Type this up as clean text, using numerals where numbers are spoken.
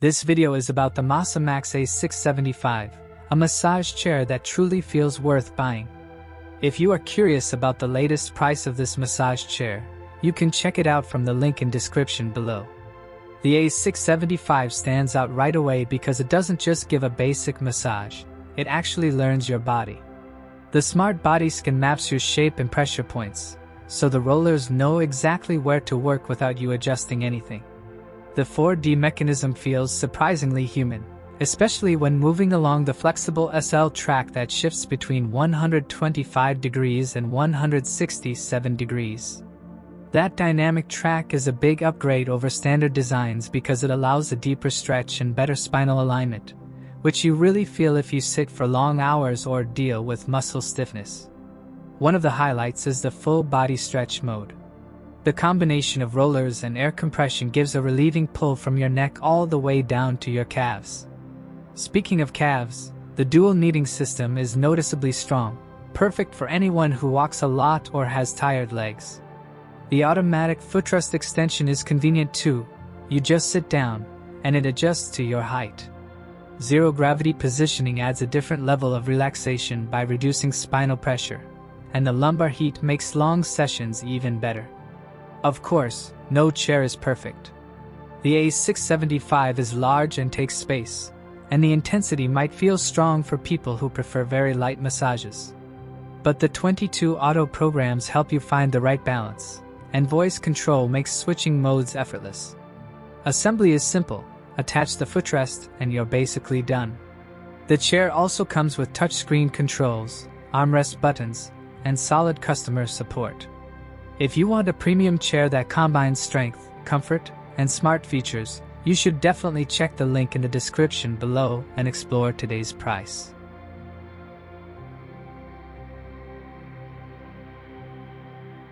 This video is about the MassaMAX A675, a massage chair that truly feels worth buying. If you are curious about the latest price of this massage chair, you can check it out from the link in description below. The A675 stands out right away because it doesn't just give a basic massage, it actually learns your body. The smart body scan maps your shape and pressure points, so the rollers know exactly where to work without you adjusting anything. The 4D mechanism feels surprisingly human, especially when moving along the flexible SL track that shifts between 125 degrees and 167 degrees. That dynamic track is a big upgrade over standard designs because it allows a deeper stretch and better spinal alignment, which you really feel if you sit for long hours or deal with muscle stiffness. One of the highlights is the full body stretch mode. The combination of rollers and air compression gives a relieving pull from your neck all the way down to your calves. Speaking of calves, the dual kneading system is noticeably strong, perfect for anyone who walks a lot or has tired legs. The automatic footrest extension is convenient too. You just sit down, and it adjusts to your height. Zero gravity positioning adds a different level of relaxation by reducing spinal pressure, and the lumbar heat makes long sessions even better. Of course, no chair is perfect. The A675 is large and takes space, and the intensity might feel strong for people who prefer very light massages. But the 22 auto programs help you find the right balance, and voice control makes switching modes effortless. Assembly is simple, attach the footrest and you're basically done. The chair also comes with touchscreen controls, armrest buttons, and solid customer support. If you want a premium chair that combines strength, comfort, and smart features, you should definitely check the link in the description below and explore today's price.